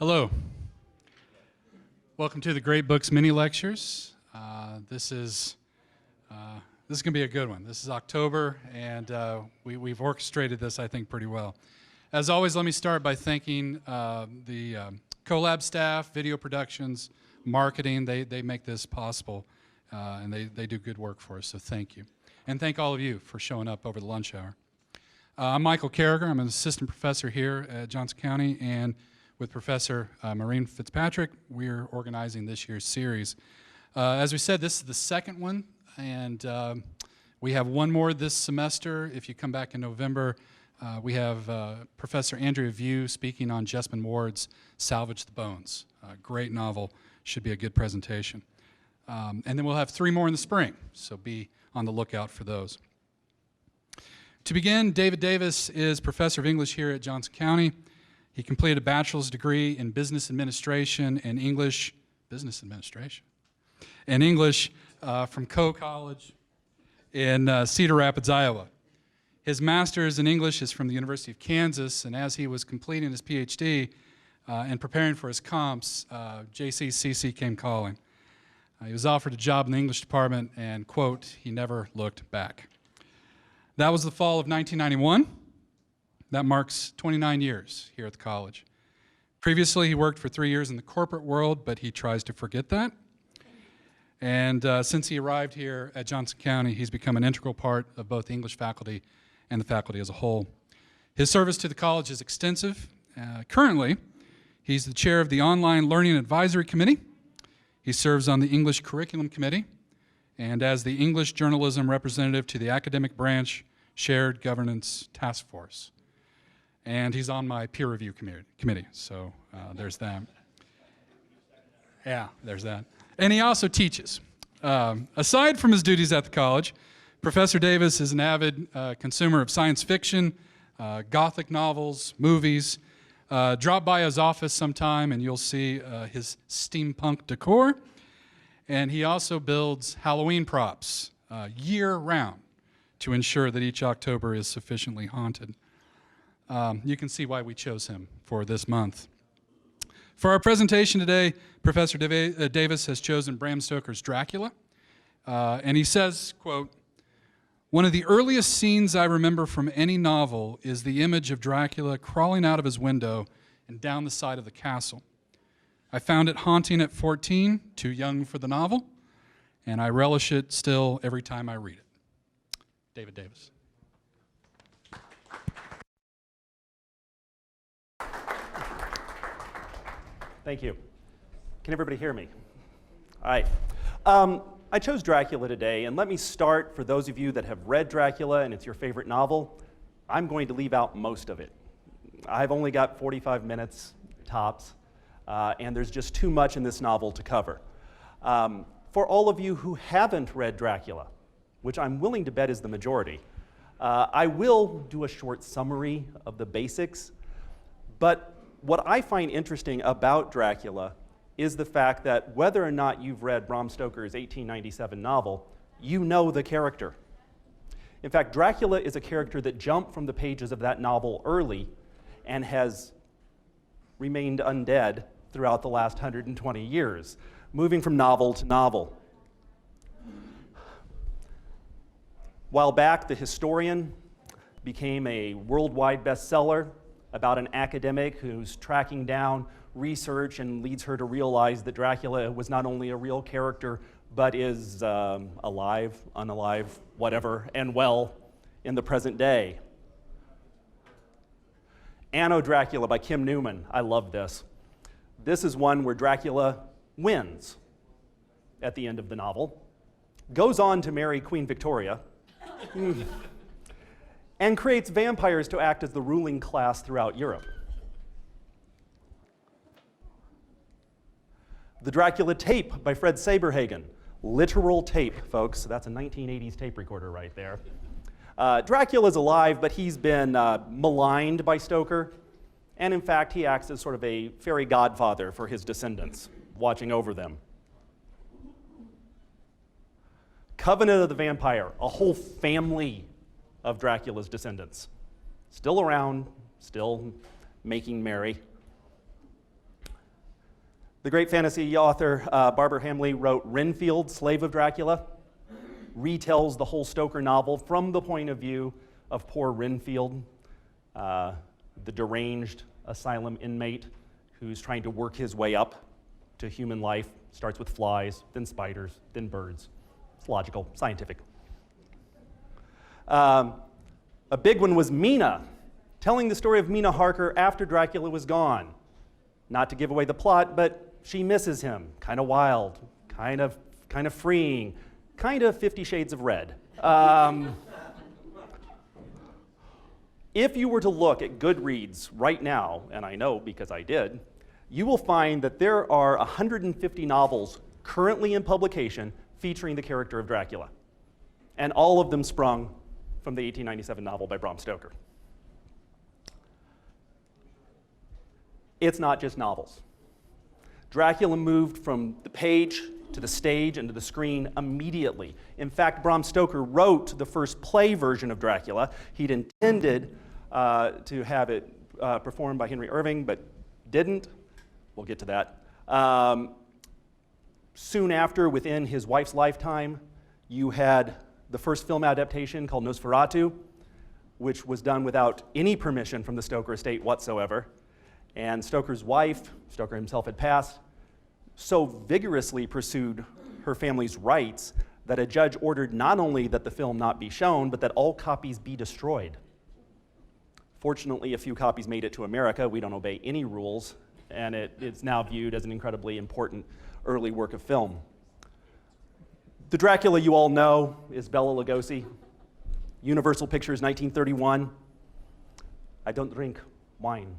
Hello. Welcome to the Great Books mini lectures. This is going to be a good one. This is October, and we've orchestrated this, I think, pretty well. As always, let me start by thanking the CoLab staff, video productions, marketing. They make this possible, and they do good work for us, so thank you. And thank all of you for showing up over the lunch hour. I'm Michael Carragher. I'm an assistant professor here at Johnson County, and with Professor Maureen Fitzpatrick, we're organizing this year's series. As we said, this is the second one, and we have one more this semester. If you come back in November, we have Professor Andrea View speaking on Jesmyn Ward's Salvage the Bones. Great novel, should be a good presentation. And then we'll have three more in the spring, so be on the lookout for those. To begin, David Davis is Professor of English here at Johnson County. He completed a bachelor's degree in business administration and English, from Coe College in Cedar Rapids, Iowa. His master's in English is from the University of Kansas, and as he was completing his PhD and preparing for his comps, JCCC came calling. He was offered a job in the English department, and, quote, he never looked back. That was the fall of 1991. That marks 29 years here at the college. Previously, he worked for 3 years in the corporate world, but he tries to forget that. And since he arrived here at Johnson County, he's become an integral part of both the English faculty and the faculty as a whole. His service to the college is extensive. Currently, he's the chair of the Online Learning Advisory Committee. He serves on the English Curriculum Committee, and as the English Journalism representative to the Academic Branch Shared Governance Task Force. And he's on my peer review committee, so there's that. Yeah, there's that. And he also teaches. Aside from his duties at the college, Professor Davis is an avid consumer of science fiction, Gothic novels, movies. Drop by his office sometime and you'll see his steampunk decor. And he also builds Halloween props year-round to ensure that each October is sufficiently haunted. You can see why we chose him for this month. For our presentation today, Professor Davis has chosen Bram Stoker's Dracula, and he says, quote, "One of the earliest scenes I remember from any novel is the image of Dracula crawling out of his window and down the side of the castle. I found it haunting at 14, too young for the novel, and I relish it still every time I read it." David Davis. Thank you. Can everybody hear me? All right. I chose Dracula today, and let me start, for those of you that have read Dracula and it's your favorite novel, I'm going to leave out most of it. I've only got 45 minutes tops, and there's just too much in this novel to cover. For all of you who haven't read Dracula, which I'm willing to bet is the majority, I will do a short summary of the basics, but what I find interesting about Dracula is the fact that whether or not you've read Bram Stoker's 1897 novel, you know the character. In fact, Dracula is a character that jumped from the pages of that novel early and has remained undead throughout the last 120 years, moving from novel to novel. While back, The Historian became a worldwide bestseller about an academic who's tracking down research and leads her to realize that Dracula was not only a real character, but is alive, unalive, whatever, and well in the present day. Anno Dracula by Kim Newman. I love this. This is one where Dracula wins at the end of the novel, goes on to marry Queen Victoria, and creates vampires to act as the ruling class throughout Europe. The Dracula Tape by Fred Saberhagen. Literal tape, folks. That's a 1980s tape recorder right there. Dracula's alive, but he's been maligned by Stoker, and in fact, he acts as sort of a fairy godfather for his descendants, watching over them. Covenant of the Vampire, a whole family of Dracula's descendants. Still around, still making merry. The great fantasy author Barbara Hamley wrote Renfield, Slave of Dracula, retells the whole Stoker novel from the point of view of poor Renfield, the deranged asylum inmate who's trying to work his way up to human life. Starts with flies, then spiders, then birds. It's logical, scientific. A big one was Mina, telling the story of Mina Harker after Dracula was gone. Not to give away the plot, but she misses him. Kind of wild, kind of freeing, kind of 50 Shades of Red. If you were to look at Goodreads right now, and I know because I did, you will find that there are 150 novels currently in publication featuring the character of Dracula. And all of them sprung from the 1897 novel by Bram Stoker. It's not just novels. Dracula moved from the page to the stage and to the screen immediately. In fact, Bram Stoker wrote the first play version of Dracula. He'd intended to have it performed by Henry Irving, but didn't. We'll get to that. Soon after, within his wife's lifetime, you had the first film adaptation called Nosferatu, which was done without any permission from the Stoker estate whatsoever. And Stoker's wife, Stoker himself had passed, so vigorously pursued her family's rights that a judge ordered not only that the film not be shown, but that all copies be destroyed. Fortunately, a few copies made it to America. We don't obey any rules, and it's now viewed as an incredibly important early work of film. The Dracula you all know is Bela Lugosi, Universal Pictures, 1931. I don't drink wine.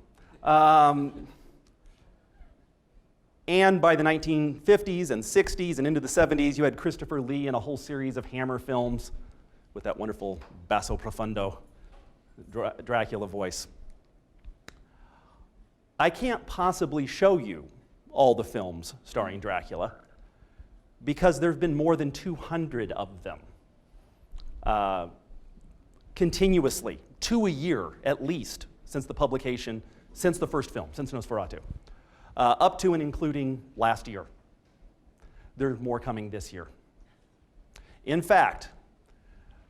And by the 1950s and 60s and into the 70s, you had Christopher Lee in a whole series of Hammer films with that wonderful basso profundo Dracula voice. I can't possibly show you all the films starring Dracula because there have been more than 200 of them continuously, 2 a year at least, since the publication, since the first film, since Nosferatu, up to and including last year. There's more coming this year. In fact,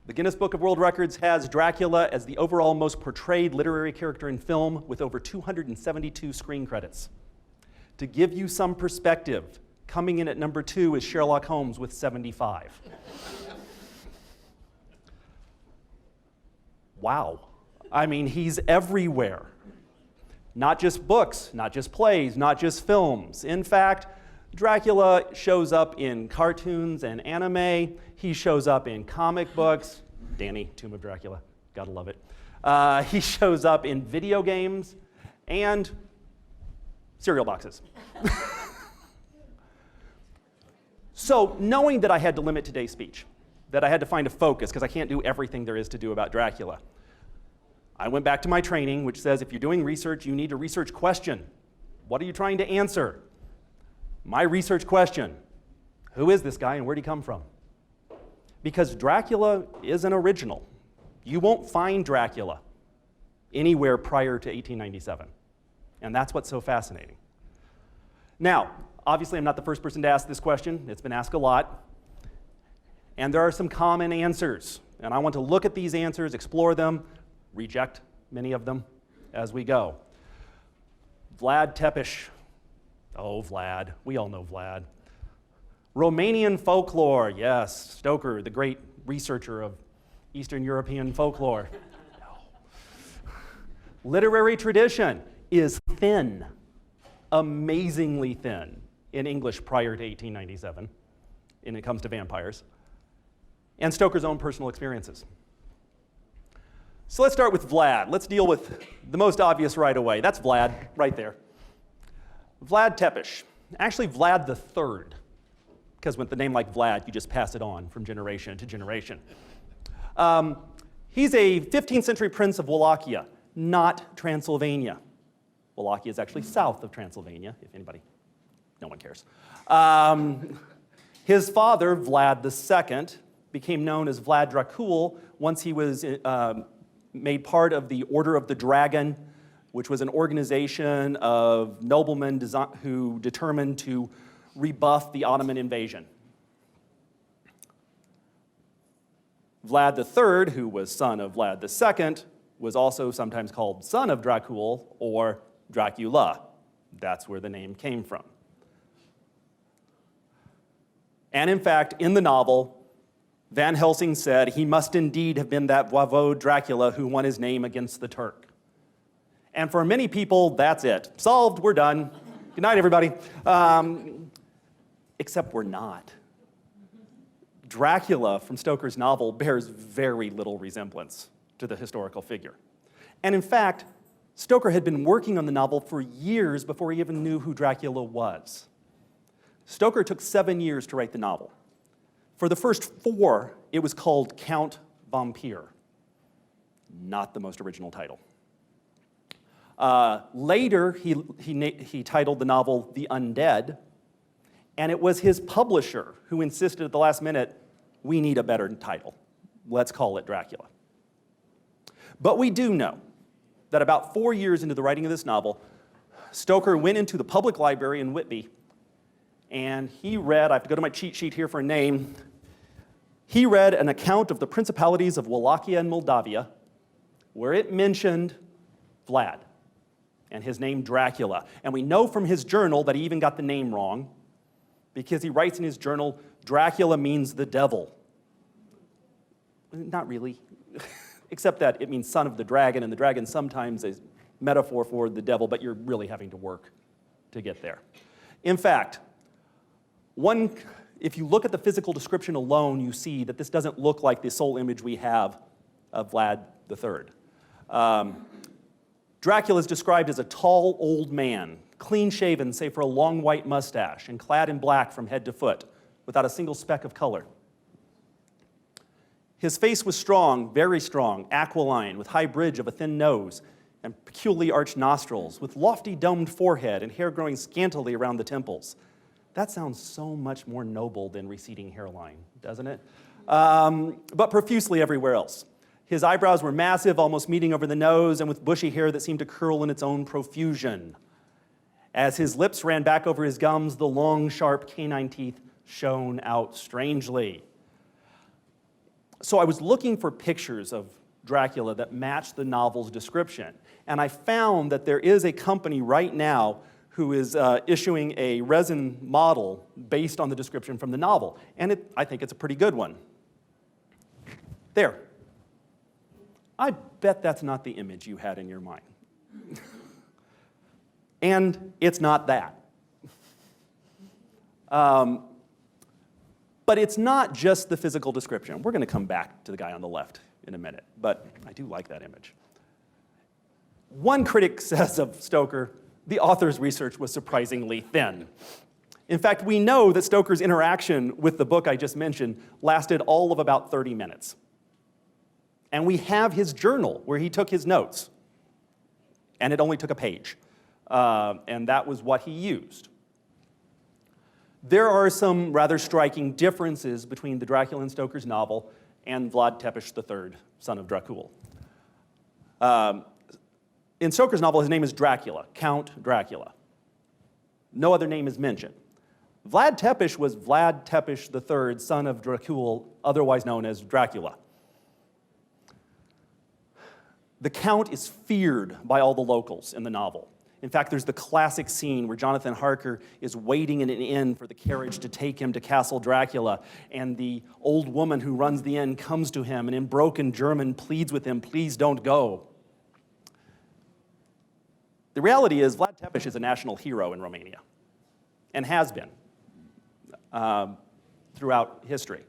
the Guinness Book of World Records has Dracula as the overall most portrayed literary character in film with over 272 screen credits. To give you some perspective, coming in at number 2 is Sherlock Holmes with 75. Wow. I mean, he's everywhere. Not just books, not just plays, not just films. In fact, Dracula shows up in cartoons and anime. He shows up in comic books. Danny, Tomb of Dracula, gotta love it. He shows up in video games and cereal boxes. So, knowing that I had to limit today's speech, that I had to find a focus because I can't do everything there is to do about Dracula, I went back to my training, which says if you're doing research, you need a research question. What are you trying to answer? My research question, who is this guy and where'd he come from? Because Dracula is an original. You won't find Dracula anywhere prior to 1897. And that's what's so fascinating. Now, obviously I'm not the first person to ask this question. It's been asked a lot. And there are some common answers. And I want to look at these answers, explore them, reject many of them as we go. Vlad Tepes. Oh, Vlad. We all know Vlad. Romanian folklore. Yes, Stoker, the great researcher of Eastern European folklore. No. Literary tradition is thin, amazingly thin in English prior to 1897 when it comes to vampires, and Stoker's own personal experiences. So let's start with Vlad. Let's deal with the most obvious right away. That's Vlad, right there. Vlad Tepes. Actually, Vlad the Third, because with the name like Vlad, you just pass it on from generation to generation. He's a 15th century prince of Wallachia, not Transylvania. Wallachia is actually south of Transylvania, if anybody, no one cares. His father, Vlad II, became known as Vlad Dracula once he was made part of the Order of the Dragon, which was an organization of noblemen who determined to rebuff the Ottoman invasion. Vlad III, who was son of Vlad II, was also sometimes called son of Dracula or Dracula. That's where the name came from. And in fact, in the novel, Van Helsing said he must indeed have been that voivode Dracula who won his name against the Turk. And for many people, that's it. Solved, we're done. Good night, everybody. Except we're not. Dracula from Stoker's novel bears very little resemblance to the historical figure. And in fact, Stoker had been working on the novel for years before he even knew who Dracula was. Stoker took 7 years to write the novel. For the first 4, it was called Count Vampire. Not the most original title. Later, he titled the novel The Undead, and it was his publisher who insisted at the last minute, we need a better title. Let's call it Dracula. But we do know that about 4 years into the writing of this novel, Stoker went into the public library in Whitby, and he read, I have to go to my cheat sheet here for a name, he read an account of the principalities of Wallachia and Moldavia, where it mentioned Vlad and his name Dracula. And we know from his journal that he even got the name wrong, because he writes in his journal, Dracula means the devil. Not really, except that it means son of the dragon, and the dragon sometimes is a metaphor for the devil, but you're really having to work to get there. In fact, if you look at the physical description alone, you see that this doesn't look like the sole image we have of Vlad III. Dracula is described as a tall, old man, clean-shaven save for a long white mustache, and clad in black from head to foot, without a single speck of color. His face was strong, very strong, aquiline, with high bridge of a thin nose, and peculiarly arched nostrils, with lofty domed forehead and hair growing scantily around the temples. That sounds so much more noble than receding hairline, doesn't it? But profusely everywhere else. His eyebrows were massive, almost meeting over the nose, and with bushy hair that seemed to curl in its own profusion. As his lips ran back over his gums, the long, sharp canine teeth shone out strangely. So I was looking for pictures of Dracula that matched the novel's description, and I found that there is a company right now who is issuing a resin model based on the description from the novel, and I think it's a pretty good one. There. I bet that's not the image you had in your mind. And it's not that. But it's not just the physical description. We're going to come back to the guy on the left in a minute, but I do like that image. One critic says of Stoker, the author's research was surprisingly thin. In fact, we know that Stoker's interaction with the book I just mentioned lasted all of about 30 minutes. And we have his journal where he took his notes. And it only took a page. And that was what he used. There are some rather striking differences between the Dracula in Stoker's novel and Vlad Tepes III, son of Dracula. In Stoker's novel, his name is Dracula, Count Dracula. No other name is mentioned. Vlad Tepes was Vlad Tepes III, son of Dracula, otherwise known as Dracula. The Count is feared by all the locals in the novel. In fact, there's the classic scene where Jonathan Harker is waiting in an inn for the carriage to take him to Castle Dracula, and the old woman who runs the inn comes to him and in broken German pleads with him, please don't go. The reality is Vlad Tepes is a national hero in Romania, and has been throughout history.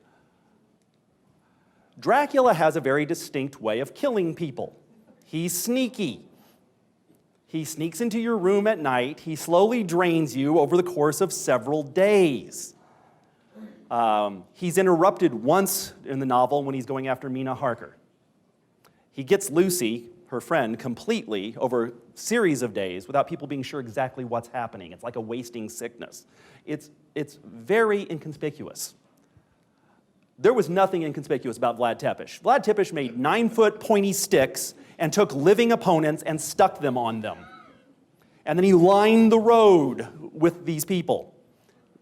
Dracula has a very distinct way of killing people. He's sneaky. He sneaks into your room at night. He slowly drains you over the course of several days. He's interrupted once in the novel when he's going after Mina Harker. He gets Lucy, her friend, completely over a series of days without people being sure exactly what's happening. It's like a wasting sickness. It's very inconspicuous. There was nothing inconspicuous about Vlad Tepes. Vlad Tepes made 9-foot pointy sticks and took living opponents and stuck them on them. And then he lined the road with these people.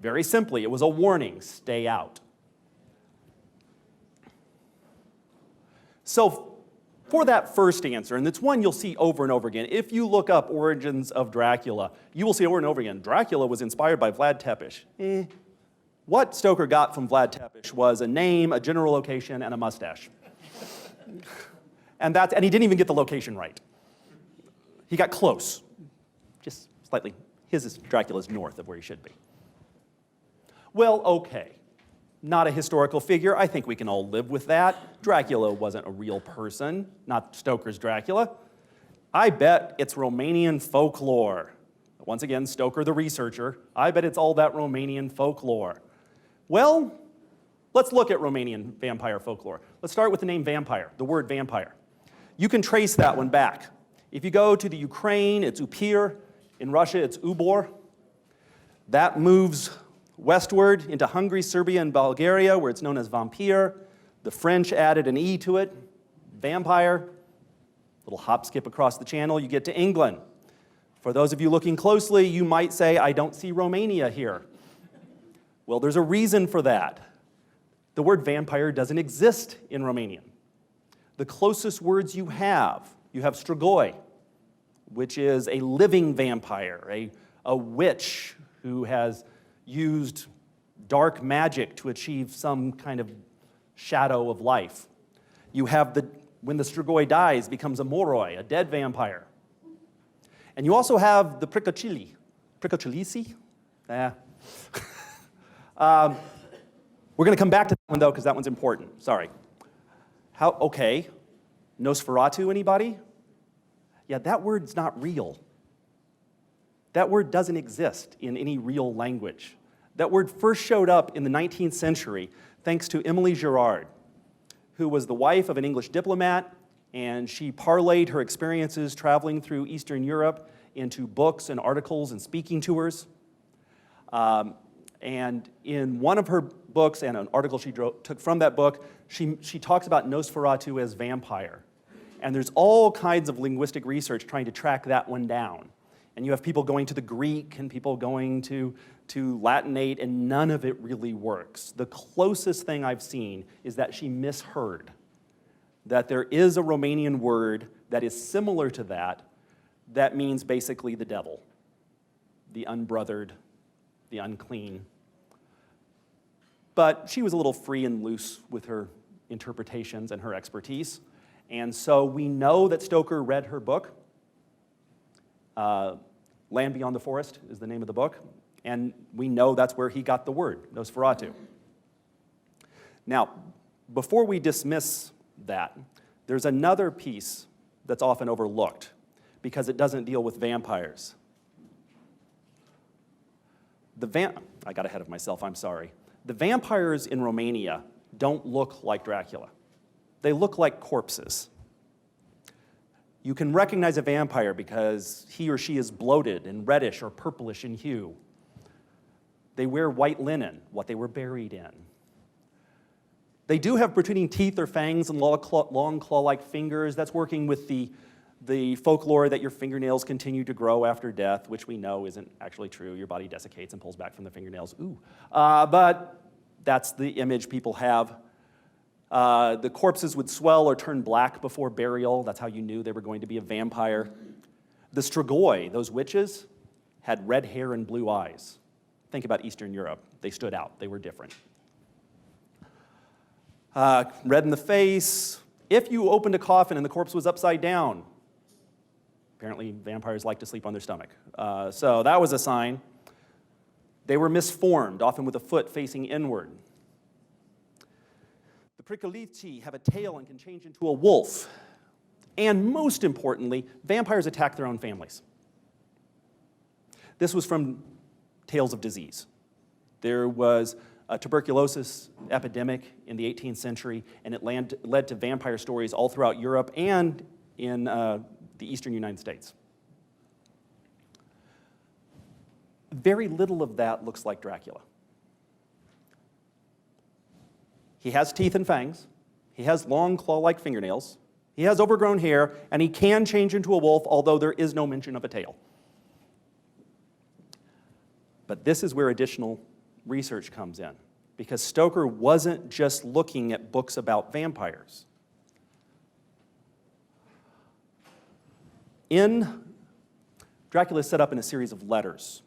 Very simply, it was a warning, stay out. So for that first answer, and it's one you'll see over and over again, if you look up origins of Dracula, you will see over and over again, Dracula was inspired by Vlad Tepes. What Stoker got from Vlad Tepes was a name, a general location, and a mustache. And he didn't even get the location right. He got close, just slightly. Dracula's north of where he should be. Well, okay. Not a historical figure. I think we can all live with that. Dracula wasn't a real person, not Stoker's Dracula. I bet it's Romanian folklore. Once again, Stoker the researcher. I bet it's all that Romanian folklore. Well, let's look at Romanian vampire folklore. Let's start with the name vampire, the word vampire. You can trace that one back. If you go to the Ukraine, it's upir. In Russia, it's ubor. That moves westward into Hungary, Serbia, and Bulgaria, where it's known as vampire. The French added an E to it, vampire. Little hop skip across the channel, you get to England. For those of you looking closely, you might say, I don't see Romania here. Well, there's a reason for that. The word vampire doesn't exist in Romanian. The closest words you have strigoi, which is a living vampire, a witch who has used dark magic to achieve some kind of shadow of life. You have when the strigoi dies, becomes a moroi, a dead vampire. And you also have the pricocilici. We're going to come back to that one, though, because that one's important. Sorry. Okay. Nosferatu, anybody? Yeah, that word's not real. That word doesn't exist in any real language. That word first showed up in the 19th century thanks to Emily Gerard, who was the wife of an English diplomat, and she parlayed her experiences traveling through Eastern Europe into books and articles and speaking tours. And in one of her books and an article she took from that book, she talks about Nosferatu as vampire. And there's all kinds of linguistic research trying to track that one down. And you have people going to the Greek and people going to Latinate, and none of it really works. The closest thing I've seen is that she misheard that there is a Romanian word that is similar to that means basically the devil, the unbrothered, the unclean. But she was a little free and loose with her interpretations and her expertise. And so we know that Stoker read her book. Land Beyond the Forest is the name of the book. And we know that's where he got the word, Nosferatu. Now, before we dismiss that, there's another piece that's often overlooked because it doesn't deal with vampires. I got ahead of myself, I'm sorry. The vampires in Romania don't look like Dracula. They look like corpses. You can recognize a vampire because he or she is bloated and reddish or purplish in hue. They wear white linen, what they were buried in. They do have protruding teeth or fangs and long claw-like fingers. That's working with the folklore that your fingernails continue to grow after death, which we know isn't actually true. Your body desiccates and pulls back from the fingernails. Ooh. But that's the image people have. The corpses would swell or turn black before burial. That's how you knew they were going to be a vampire. The strigoi, those witches, had red hair and blue eyes. Think about Eastern Europe. They stood out. They were different. Red in the face. If you opened a coffin and the corpse was upside down, apparently vampires like to sleep on their stomach. So that was a sign. They were misformed, often with a foot facing inward. The pricolici have a tail and can change into a wolf. And most importantly, vampires attack their own families. This was from Tales of Disease. There was a tuberculosis epidemic in the 18th century, and it led to vampire stories all throughout Europe and in the eastern United States. Very little of that looks like Dracula. He has teeth and fangs. He has long claw-like fingernails. He has overgrown hair, and he can change into a wolf, although there is no mention of a tail. But this is where additional research comes in, because Stoker wasn't just looking at books about vampires. Dracula is set up in a series of letters,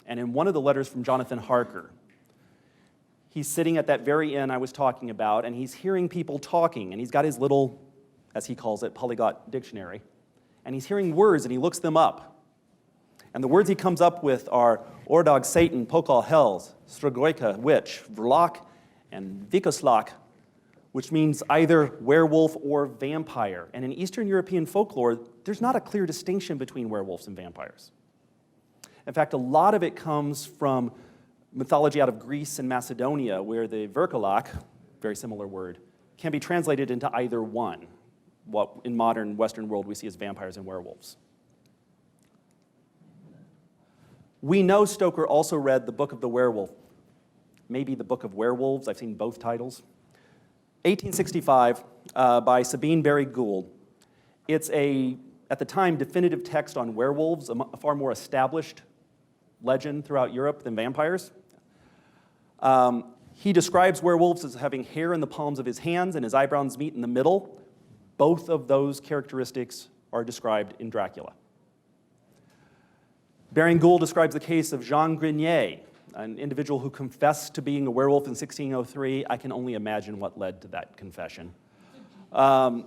and in one of the letters from Jonathan Harker, he's sitting at that very inn I was talking about, and he's hearing people talking, and he's got his little, as he calls it, polyglot dictionary, and he's hearing words, and he looks them up. And the words he comes up with are Ordog, Satan, Pokal, Hells, Stragoika, Witch, Vrlak, and Vikoslak, which means either werewolf or vampire. And in Eastern European folklore, there's not a clear distinction between werewolves and vampires. In fact, a lot of it comes from mythology out of Greece and Macedonia, where the Verkolak, very similar word, can be translated into either one, what in modern Western world we see as vampires and werewolves. We know Stoker also read the Book of the Werewolf, maybe the Book of Werewolves. I've seen both titles. 1865 by Sabine Barry Gould. It's at the time, definitive text on werewolves, a far more established legend throughout Europe than vampires. He describes werewolves as having hair in the palms of his hands and his eyebrows meet in the middle. Both of those characteristics are described in Dracula. Baring Gould describes the case of Jean Grenier, an individual who confessed to being a werewolf in 1603. I can only imagine what led to that confession. And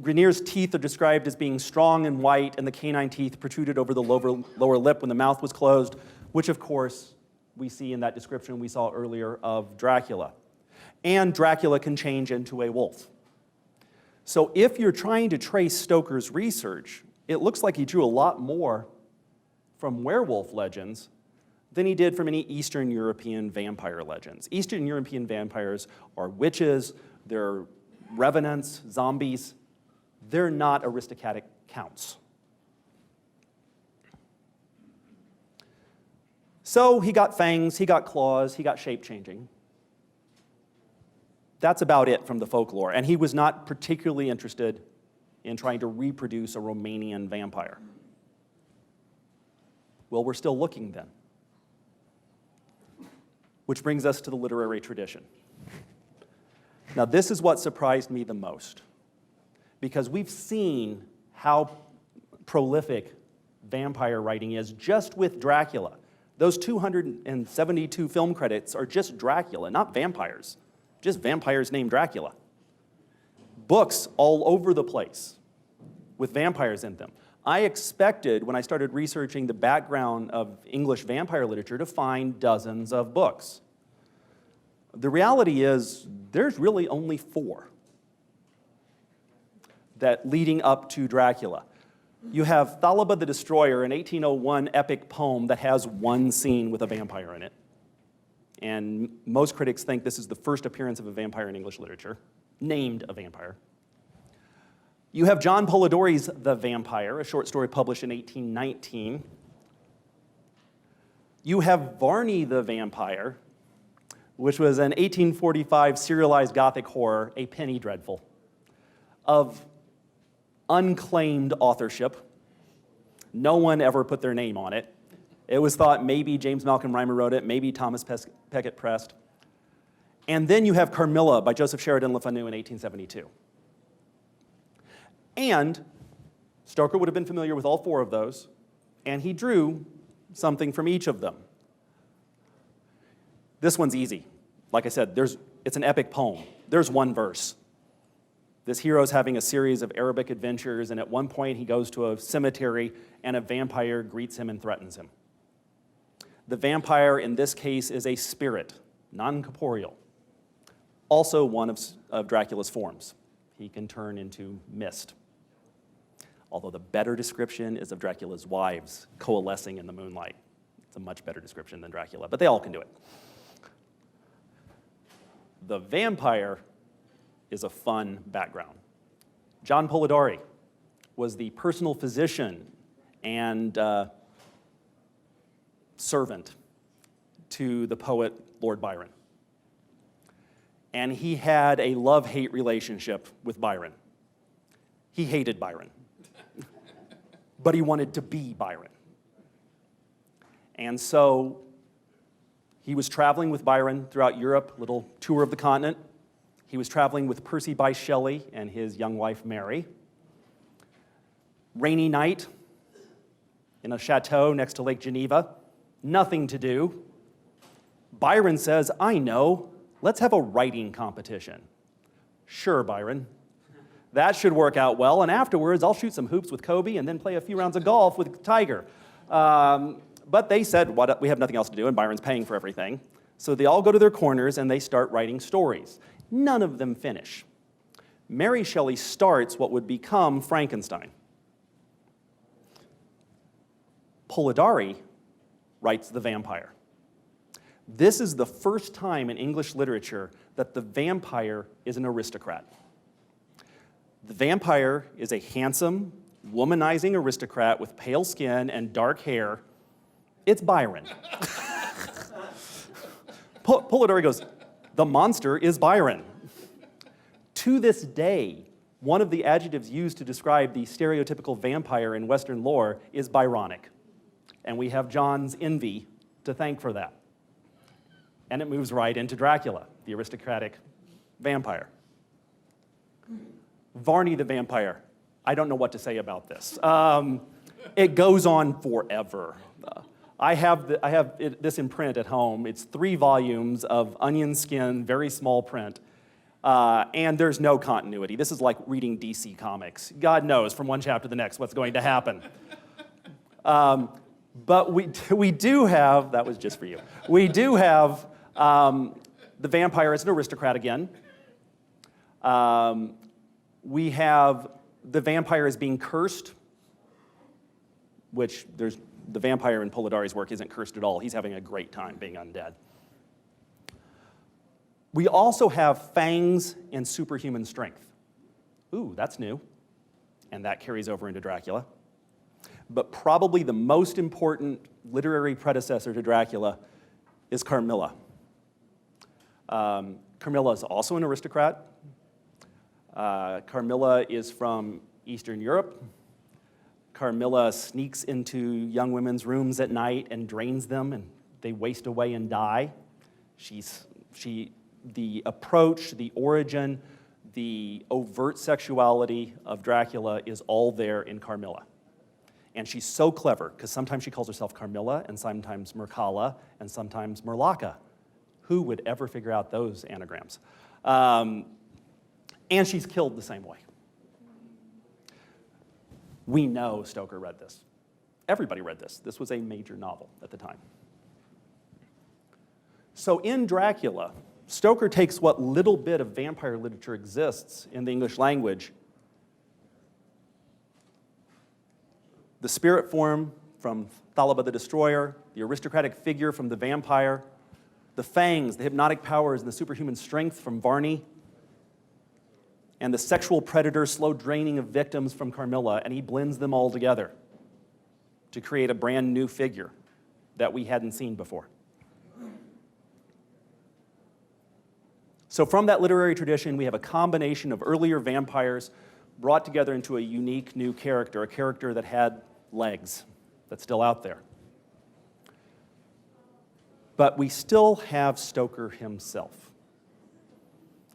Grenier's teeth are described as being strong and white, and the canine teeth protruded over the lower lip when the mouth was closed, which, of course, we see in that description we saw earlier of Dracula. And Dracula can change into a wolf. So if you're trying to trace Stoker's research, it looks like he drew a lot more from werewolf legends than he did from any Eastern European vampire legends. Eastern European vampires are witches, they're revenants, zombies. They're not aristocratic counts. So he got fangs, he got claws, he got shape-changing. That's about it from the folklore, and he was not particularly interested in trying to reproduce a Romanian vampire. Well, we're still looking then. Which brings us to the literary tradition. Now, this is what surprised me the most, because we've seen how prolific vampire writing is just with Dracula. Those 272 film credits are just Dracula, not vampires, just vampires named Dracula. Books all over the place with vampires in them. I expected, when I started researching the background of English vampire literature, to find dozens of books. The reality is, there's really only 4 that leading up to Dracula. You have Thalaba the Destroyer, an 1801 epic poem that has one scene with a vampire in it. And most critics think this is the first appearance of a vampire in English literature, named a vampire. You have John Polidori's The Vampire, a short story published in 1819. You have Varney the Vampire, which was an 1845 serialized Gothic horror, a penny dreadful, of unclaimed authorship. No one ever put their name on it. It was thought maybe James Malcolm Rymer wrote it, maybe Thomas Peckett Prest. And then you have Carmilla by Joseph Sheridan Le Fanu in 1872. And Stoker would have been familiar with all 4 of those, and he drew something from each of them. This one's easy. Like I said, it's an epic poem. There's one verse. This hero's having a series of Arabic adventures, and at one point he goes to a cemetery, and a vampire greets him and threatens him. The vampire in this case is a spirit, non-corporeal, also one of Dracula's forms. He can turn into mist. Although the better description is of Dracula's wives coalescing in the moonlight. It's a much better description than Dracula, but they all can do it. The vampire is a fun background. John Polidori was the personal physician and servant to the poet Lord Byron. and he had a love-hate relationship with Byron. He hated Byron, but he wanted to be Byron. And so he was traveling with Byron throughout Europe, little tour of the continent. He was traveling with Percy Bysshe Shelley and his young wife, Mary. Rainy night in a chateau next to Lake Geneva, nothing to do. Byron says, I know, let's have a writing competition. Sure, Byron. That should work out well, and afterwards I'll shoot some hoops with Kobe and then play a few rounds of golf with Tiger. But they said, we have nothing else to do, and Byron's paying for everything. So they all go to their corners and they start writing stories. None of them finish. Mary Shelley starts what would become Frankenstein. Polidori writes The Vampire. This is the first time in English literature that the vampire is an aristocrat. The vampire is a handsome, womanizing aristocrat with pale skin and dark hair. It's Byron. Polidori goes, the monster is Byron. To this day, one of the adjectives used to describe the stereotypical vampire in Western lore is Byronic. And we have John's envy to thank for that. And it moves right into Dracula, the aristocratic vampire. Varney the vampire. I don't know what to say about this. It goes on forever. I have this in print at home. It's 3 volumes of onion skin, very small print. And there's no continuity. This is like reading DC Comics. God knows from one chapter to the next what's going to happen. But we do have, that was just for you, we do have the vampire as an aristocrat again. We have the vampire as being cursed, which the vampire in Polidori's work isn't cursed at all. He's having a great time being undead. We also have fangs and superhuman strength. Ooh, that's new. And that carries over into Dracula. But probably the most important literary predecessor to Dracula is Carmilla. Carmilla is also an aristocrat. Carmilla is from Eastern Europe. Carmilla sneaks into young women's rooms at night and drains them, and they waste away and die. The approach, the origin, the overt sexuality of Dracula is all there in Carmilla. And she's so clever, because sometimes she calls herself Carmilla, and sometimes Mircalla, and sometimes Mirlaka. Who would ever figure out those anagrams? And she's killed the same way. We know Stoker read this. Everybody read this. This was a major novel at the time. So in Dracula, Stoker takes what little bit of vampire literature exists in the English language, the spirit form from Thalaba the Destroyer, the aristocratic figure from the vampire, the fangs, the hypnotic powers, and the superhuman strength from Varney, and the sexual predator, slow draining of victims from Carmilla, and he blends them all together to create a brand new figure that we hadn't seen before. So from that literary tradition, we have a combination of earlier vampires brought together into a unique new character, a character that had legs, that's still out there. But we still have Stoker himself.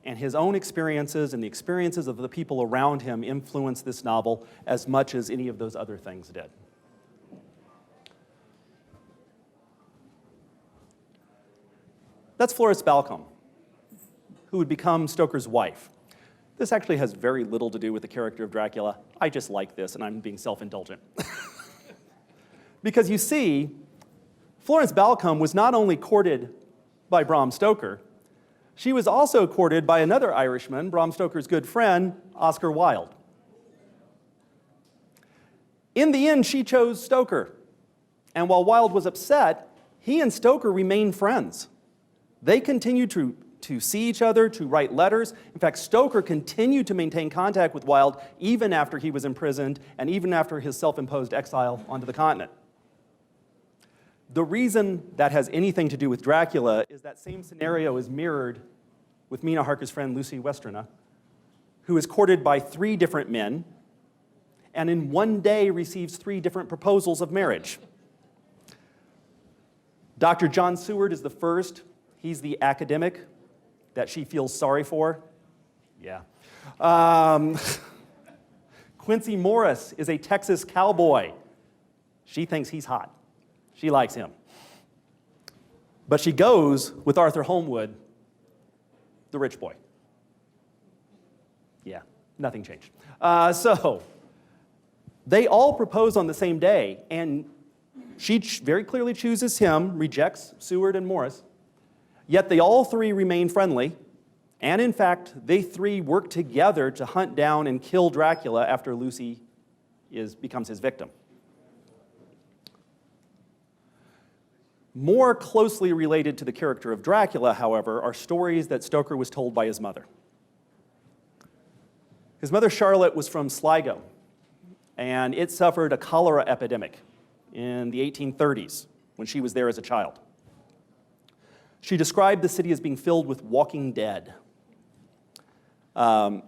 And his own experiences and the experiences of the people around him influenced this novel as much as any of those other things did. That's Florence Balcombe, who would become Stoker's wife. This actually has very little to do with the character of Dracula. I just like this, and I'm being self-indulgent. Because you see, Florence Balcombe was not only courted by Bram Stoker, she was also courted by another Irishman, Bram Stoker's good friend, Oscar Wilde. In the end, she chose Stoker. And while Wilde was upset, he and Stoker remained friends. They continued to see each other, to write letters. In fact, Stoker continued to maintain contact with Wilde even after he was imprisoned and even after his self-imposed exile onto the continent. The reason that has anything to do with Dracula is that same scenario is mirrored with Mina Harker's friend Lucy Westerna, who is courted by 3 different men, and in one day receives 3 different proposals of marriage. Dr. John Seward is the first. He's the academic that she feels sorry for. Yeah. Quincy Morris is a Texas cowboy. She thinks he's hot. She likes him. But she goes with Arthur Holmwood, the rich boy. Yeah, nothing changed. So they all propose on the same day, and she very clearly chooses him, rejects Seward and Morris, yet they all 3 remain friendly, and in fact, they 3 work together to hunt down and kill Dracula after Lucy becomes his victim. More closely related to the character of Dracula, however, are stories that Stoker was told by his mother. His mother, Charlotte, was from Sligo, and it suffered a cholera epidemic in the 1830s when she was there as a child. She described the city as being filled with walking dead. And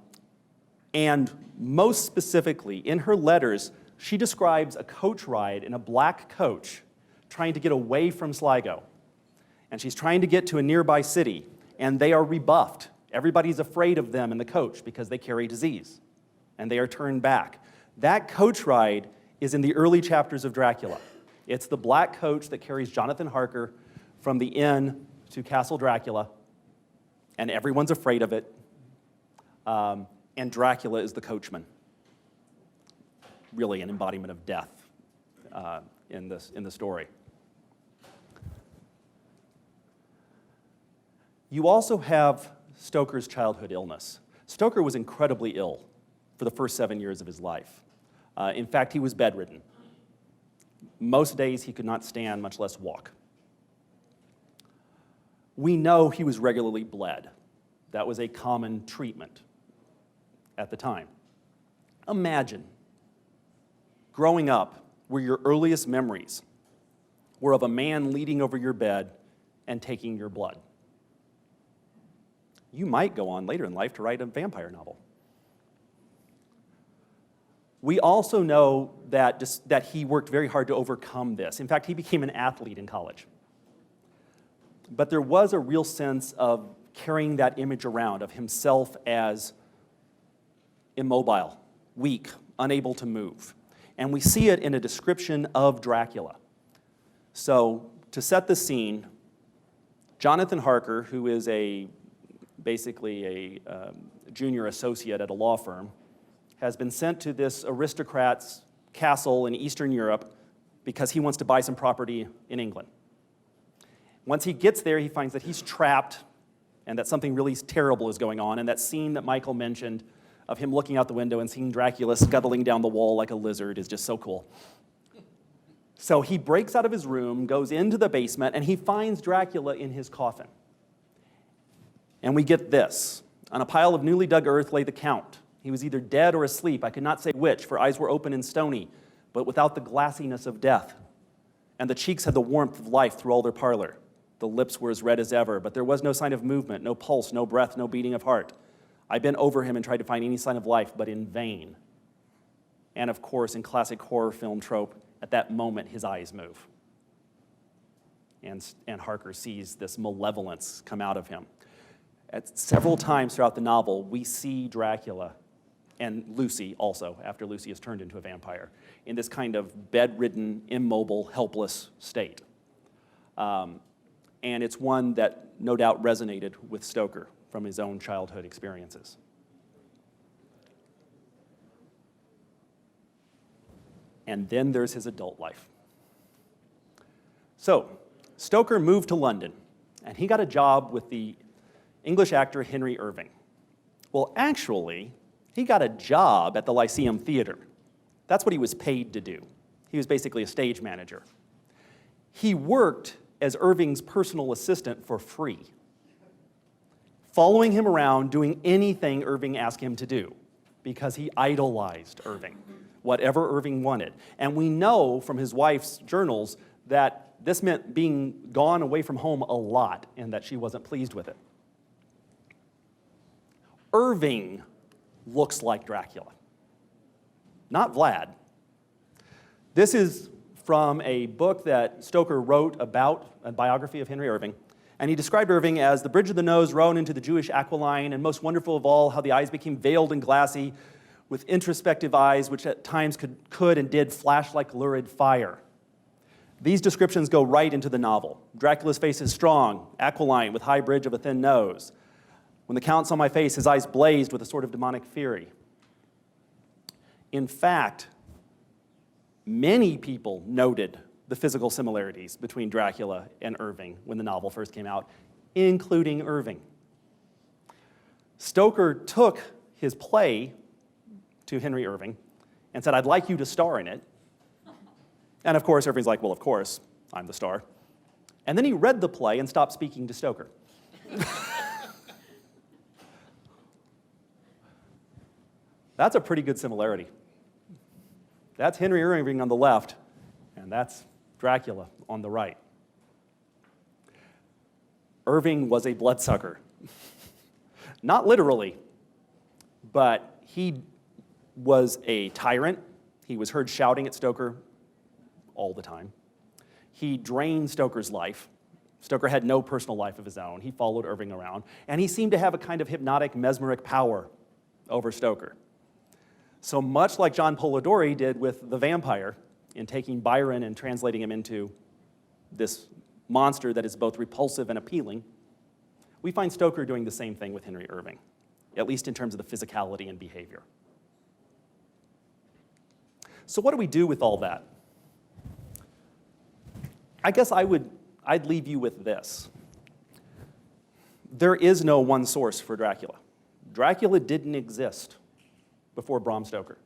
most specifically, in her letters, she describes a coach ride in a black coach trying to get away from Sligo. And she's trying to get to a nearby city, and they are rebuffed. Everybody's afraid of them in the coach because they carry disease, and they are turned back. That coach ride is in the early chapters of Dracula. It's the black coach that carries Jonathan Harker from the inn to Castle Dracula, and everyone's afraid of it, and Dracula is the coachman. Really an embodiment of death in the story. You also have Stoker's childhood illness. Stoker was incredibly ill for the first 7 years of his life. In fact, he was bedridden. Most days he could not stand, much less walk. We know he was regularly bled. That was a common treatment at the time. Imagine growing up where your earliest memories were of a man leaning over your bed and taking your blood. You might go on later in life to write a vampire novel. We also know that he worked very hard to overcome this. In fact, he became an athlete in college. But there was a real sense of carrying that image around of himself as immobile, weak, unable to move. And we see it in a description of Dracula. So, to set the scene, Jonathan Harker, who is basically a junior associate at a law firm, has been sent to this aristocrat's castle in Eastern Europe because he wants to buy some property in England. Once he gets there, he finds that he's trapped and that something really terrible is going on, and that scene that Michael mentioned of him looking out the window and seeing Dracula scuttling down the wall like a lizard is just so cool. So he breaks out of his room, goes into the basement, and he finds Dracula in his coffin. And we get this. On a pile of newly dug earth lay the Count. He was either dead or asleep, I could not say which, for eyes were open and stony, but without the glassiness of death. And the cheeks had the warmth of life through all their pallor. The lips were as red as ever, but there was no sign of movement, no pulse, no breath, no beating of heart. I bent over him and tried to find any sign of life, but in vain. And of course, in classic horror film trope, at that moment, his eyes move. And Harker sees this malevolence come out of him. At several times throughout the novel, we see Dracula, and Lucy also, after Lucy is turned into a vampire, in this kind of bedridden, immobile, helpless state. And it's one that no doubt resonated with Stoker from his own childhood experiences. And then there's his adult life. So, Stoker moved to London, and he got a job with the English actor Henry Irving. Well, actually, he got a job at the Lyceum Theater. That's what he was paid to do. He was basically a stage manager. He worked as Irving's personal assistant for free, following him around, doing anything Irving asked him to do, because he idolized Irving, whatever Irving wanted. And we know from his wife's journals that this meant being gone away from home a lot and that she wasn't pleased with it. Irving looks like Dracula, not Vlad. This is from a book that Stoker wrote about a biography of Henry Irving. And he described Irving as the bridge of the nose rown into the Jewish aquiline, and most wonderful of all, how the eyes became veiled and glassy with introspective eyes, which at times could and did flash like lurid fire. These descriptions go right into the novel. Dracula's face is strong, aquiline, with high bridge of a thin nose. When the Count saw my face, his eyes blazed with a sort of demonic fury. In fact, many people noted the physical similarities between Dracula and Irving when the novel first came out, including Irving. Stoker took his play to Henry Irving and said, "I'd like you to star in it." And of course, Irving's like, "Well, of course, I'm the star." And then he read the play and stopped speaking to Stoker. That's a pretty good similarity. That's Henry Irving on the left, and that's Dracula on the right. Irving was a bloodsucker. Not literally, but he was a tyrant. He was heard shouting at Stoker all the time. He drained Stoker's life. Stoker had no personal life of his own. He followed Irving around, and he seemed to have a kind of hypnotic, mesmeric power over Stoker. So much like John Polidori did with the vampire in taking Byron and translating him into this monster that is both repulsive and appealing, we find Stoker doing the same thing with Henry Irving, at least in terms of the physicality and behavior. So what do we do with all that? I guess I'd leave you with this. There is no one source for Dracula. Dracula didn't exist before Bram Stoker.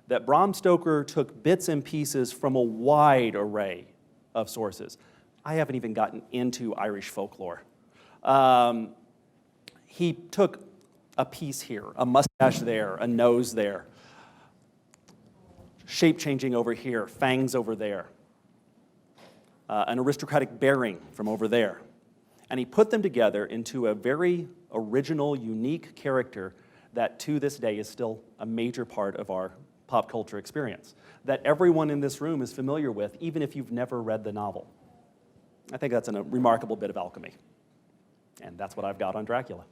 That Bram Stoker took bits and pieces from a wide array of sources. I haven't even gotten into Irish folklore. He took a piece here, a mustache there, a nose there, shape changing over here, fangs over there, an aristocratic bearing from over there. And he put them together into a very original, unique character that to this day is still a major part of our pop culture experience, that everyone in this room is familiar with, even if you've never read the novel. I think that's a remarkable bit of alchemy. And that's what I've got on Dracula.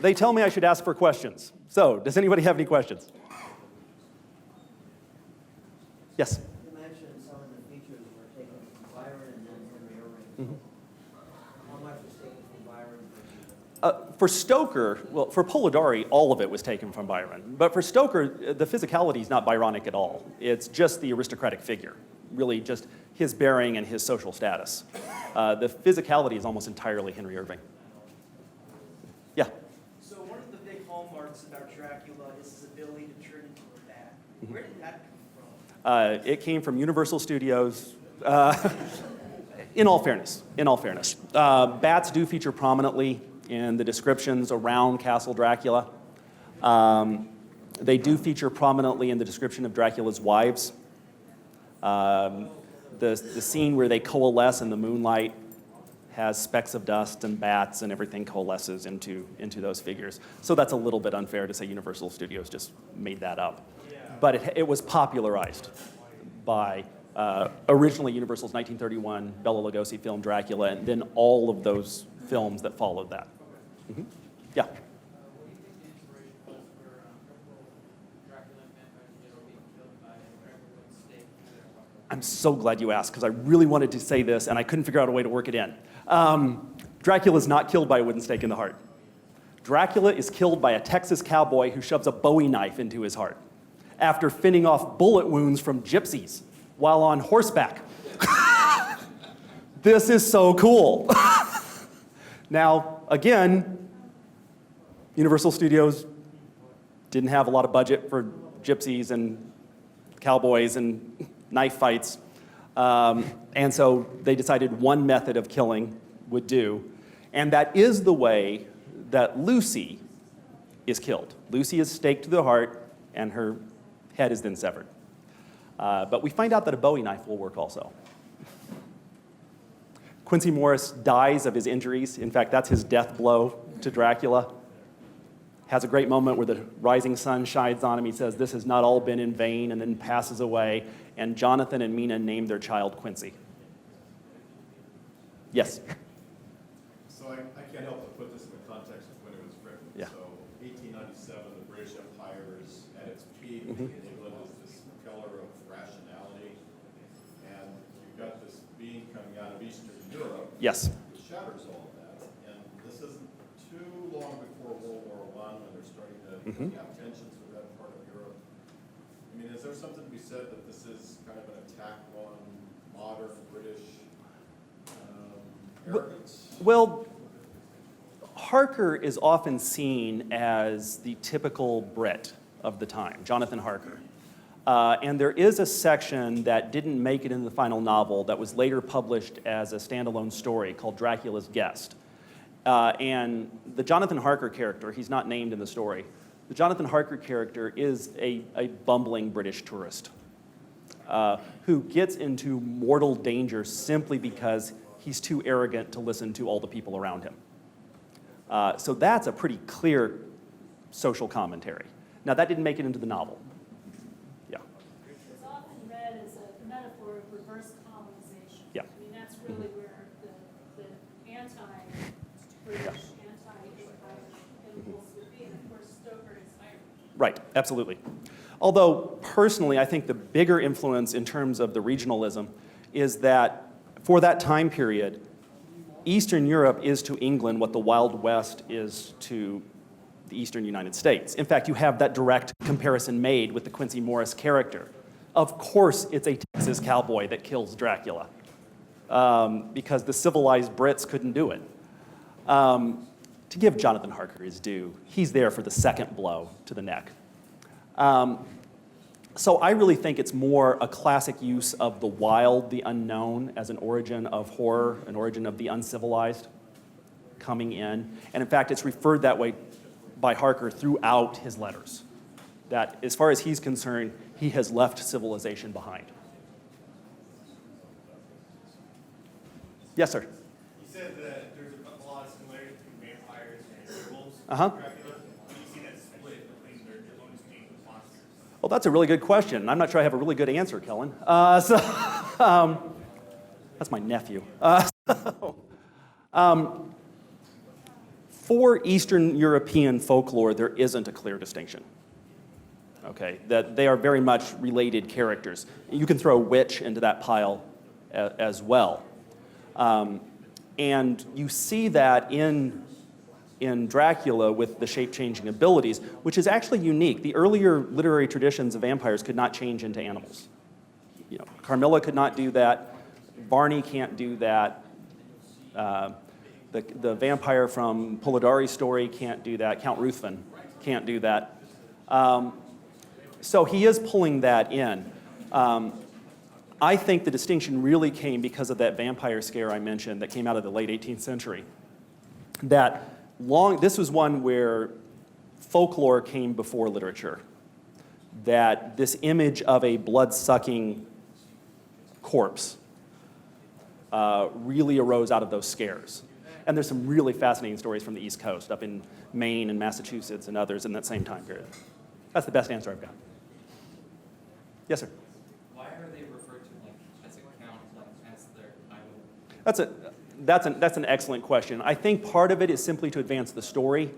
They tell me I should ask for questions. So, does anybody have any questions? Yes? You mentioned some of the features were taken from Byron and then Henry Irving. How much was taken from Byron? For Stoker, well, for Polidori, all of it was taken from Byron. But for Stoker, the physicality is not Byronic at all. It's just the aristocratic figure, really just his bearing and his social status. The physicality is almost entirely Henry Irving. Yeah? So one of the big hallmarks about Dracula is his ability to turn into a bat. Where did that come from? It came from Universal Studios. In all fairness, bats do feature prominently in the descriptions around Castle Dracula. They do feature prominently in the description of Dracula's wives. The scene where they coalesce in the moonlight has specks of dust and bats and everything coalesces into those figures. So that's a little bit unfair to say Universal Studios just made that up. But it was popularized by originally Universal's 1931 Bela Lugosi film Dracula, and then all of those films that followed that. Mm-hmm. Yeah. I'm so glad you asked, because I really wanted to say this, and I couldn't figure out a way to work it in. Dracula is not killed by a wooden stake in the heart. Dracula is killed by a Texas cowboy who shoves a Bowie knife into his heart after fending off bullet wounds from gypsies while on horseback. This is so cool. Now, again, Universal Studios didn't have a lot of budget for gypsies and cowboys and knife fights. And so they decided one method of killing would do. And that is the way that Lucy is killed. Lucy is staked to the heart, and her head is then severed. But we find out that a Bowie knife will work also. Quincy Morris dies of his injuries. In fact, that's his death blow to Dracula. Has a great moment where the rising sun shines on him. He says, "This has not all been in vain," and then passes away. And Jonathan and Mina named their child Quincy. Yes? So I can't help but put this in the context of when it was written. Yeah. So 1897, the British Empire is at its peak. Mhm. England is this pillar of rationality. And you've got this being coming out of Eastern Europe. Yes. Which shatters all of that. And this isn't too long before World War I when they're starting to have tensions with that part of Europe. I mean, is there something to be said that this is kind of an attack on modern British arrogance? Well, Harker is often seen as the typical Brit of the time, Jonathan Harker. And there is a section that didn't make it in the final novel that was later published as a standalone story called Dracula's Guest. And the Jonathan Harker character, he's not named in the story, the Jonathan Harker character is a bumbling British tourist who gets into mortal danger simply because he's too arrogant to listen to all the people around him. So that's a pretty clear social commentary. Now, that didn't make it into the novel. Yeah. It's often read as a metaphor of reverse colonization. Yeah. I mean, that's really where the anti-British, anti-Empire impulse would be. And of course, Stoker is Irish. Right, absolutely. Although, personally, I think the bigger influence in terms of the regionalism is that for that time period, Eastern Europe is to England what the Wild West is to the Eastern United States. In fact, you have that direct comparison made with the Quincy Morris character. Of course, it's a Texas cowboy that kills Dracula, because the civilized Brits couldn't do it. To give Jonathan Harker his due, he's there for the second blow to the neck. So I really think it's more a classic use of the wild, the unknown, as an origin of horror, an origin of the uncivilized coming in. And in fact, it's referred that way by Harker throughout his letters, that as far as he's concerned, he has left civilization behind. Yes, sir? You said that there's a lot of similarities between vampires and werewolves. Uh-huh. Dracula. How do you see that split between their own distinct monsters? Well, that's a really good question. I'm not sure I have a really good answer, Kellen. That's my nephew. For Eastern European folklore, there isn't a clear distinction. Okay, that they are very much related characters. You can throw witch into that pile as well. And you see that in Dracula with the shape-changing abilities, which is actually unique. The earlier literary traditions of vampires could not change into animals. You know, Carmilla could not do that. Varney can't do that. The vampire from Polidori's story can't do that. Count Ruthven can't do that. So he is pulling that in. I think the distinction really came because of that vampire scare I mentioned that came out of the late 18th century. This was one where folklore came before literature. That this image of a blood-sucking corpse really arose out of those scares. And there's some really fascinating stories from the East Coast, up in Maine and Massachusetts and others in that same time period. That's the best answer I've got. Yes, sir? Why are they referred to as a count, as their idol? That's an excellent question. I think part of it is simply to advance the story,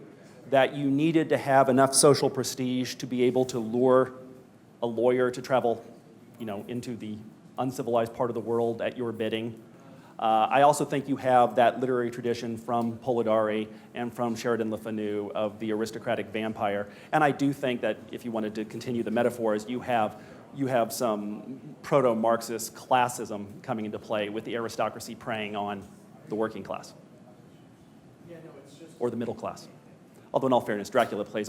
that you needed to have enough social prestige to be able to lure a lawyer to travel, into the uncivilized part of the world at your bidding. I also think you have that literary tradition from Polidori and from Sheridan Le Fanu of the aristocratic vampire. And I do think that if you wanted to continue the metaphors, you have some proto-Marxist classism coming into play with the aristocracy preying on the working class. Or the middle class. Although in all fairness, Dracula preys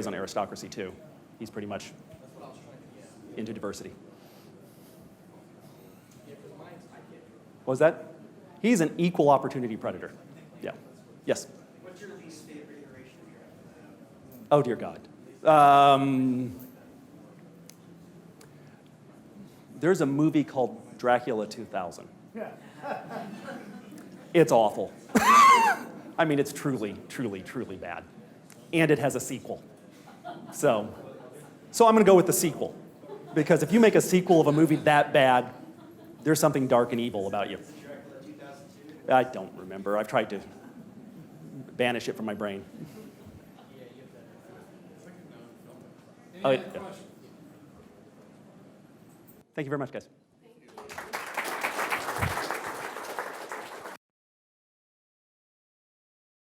on aristocracy too. He's pretty much into diversity. What was that? He's an equal opportunity predator. Yeah. Yes? What's your least favorite iteration of Dracula? Oh, dear God. There's a movie called Dracula 2000. It's awful. I mean, it's truly, truly, truly bad. And it has a sequel. So I'm going to go with the sequel. Because if you make a sequel of a movie that bad, there's something dark and evil about you. I don't remember. I've tried to banish it from my brain. Any Oh, other yeah. questions? Thank you very much, guys.